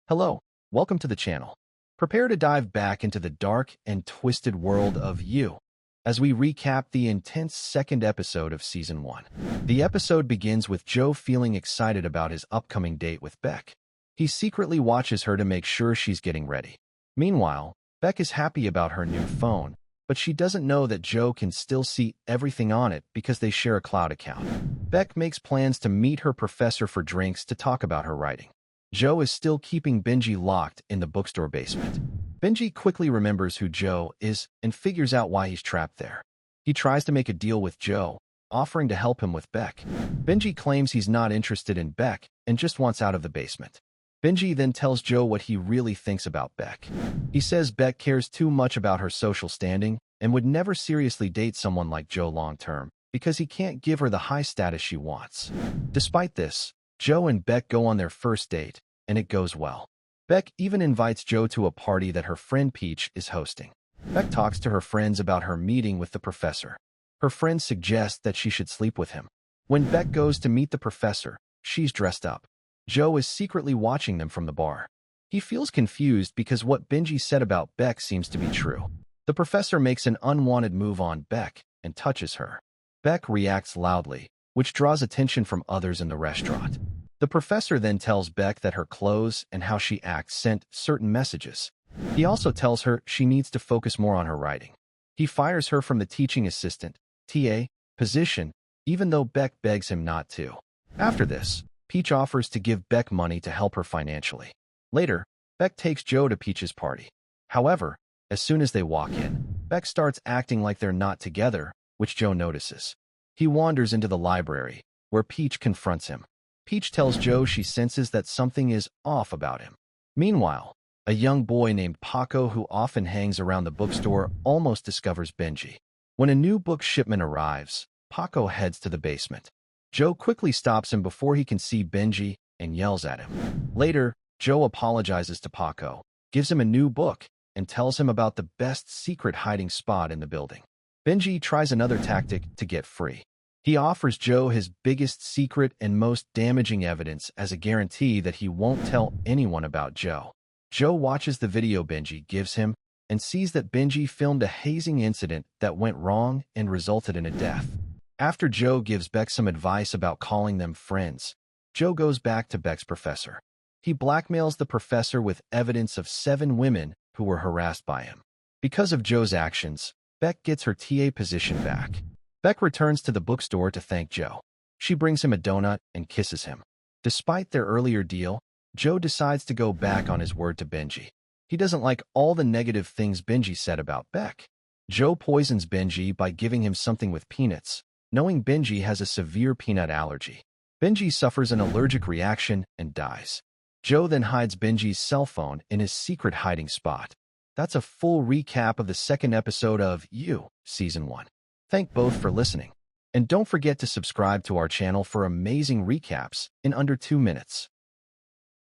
Hello, welcome to the channel. Prepare to dive back into the dark and twisted world of You as we recap the intense second episode of Season 1. The episode begins with Joe feeling excited about his upcoming date with Beck. He secretly watches her to make sure she's getting ready. Meanwhile, Beck is happy about her new phone, but she doesn't know that Joe can still see everything on it because they share a cloud account. Beck makes plans to meet her professor for drinks to talk about her writing. Joe is still keeping Benji locked in the bookstore basement. Benji quickly remembers who Joe is and figures out why he's trapped there. He tries to make a deal with Joe, offering to help him with Beck. Benji claims he's not interested in Beck and just wants out of the basement. Benji then tells Joe what he really thinks about Beck. He says Beck cares too much about her social standing and would never seriously date someone like Joe long-term because he can't give her the high status she wants. Despite this, Joe and Beck go on their first date, and it goes well. Beck even invites Joe to a party that her friend Peach is hosting. Beck talks to her friends about her meeting with the professor. Her friends suggest that she should sleep with him. When Beck goes to meet the professor, she's dressed up. Joe is secretly watching them from the bar. He feels confused because what Benji said about Beck seems to be true. The professor makes an unwanted move on Beck and touches her. Beck reacts loudly, which draws attention from others in the restaurant. The professor then tells Beck that her clothes and how she acts sent certain messages. He also tells her she needs to focus more on her writing. He fires her from the teaching assistant, TA, position, even though Beck begs him not to. After this, Peach offers to give Beck money to help her financially. Later, Beck takes Joe to Peach's party. However, as soon as they walk in, Beck starts acting like they're not together, which Joe notices. He wanders into the library, where Peach confronts him. Peach tells Joe she senses that something is off about him. Meanwhile, a young boy named Paco who often hangs around the bookstore almost discovers Benji. When a new book shipment arrives, Paco heads to the basement. Joe quickly stops him before he can see Benji and yells at him. Later, Joe apologizes to Paco, gives him a new book, and tells him about the best secret hiding spot in the building. Benji tries another tactic to get free. He offers Joe his biggest secret and most damaging evidence as a guarantee that he won't tell anyone about Joe. Joe watches the video Benji gives him and sees that Benji filmed a hazing incident that went wrong and resulted in a death. After Joe gives Beck some advice about calling them friends, Joe goes back to Beck's professor. He blackmails the professor with evidence of 7 women who were harassed by him. Because of Joe's actions, Beck gets her TA position back. Beck returns to the bookstore to thank Joe. She brings him a donut and kisses him. Despite their earlier deal, Joe decides to go back on his word to Benji. He doesn't like all the negative things Benji said about Beck. Joe poisons Benji by giving him something with peanuts, knowing Benji has a severe peanut allergy. Benji suffers an allergic reaction and dies. Joe then hides Benji's cell phone in his secret hiding spot. That's a full recap of the second episode of You, Season 1. Thank both for listening. And don't forget to subscribe to our channel for amazing recaps in under 2 minutes.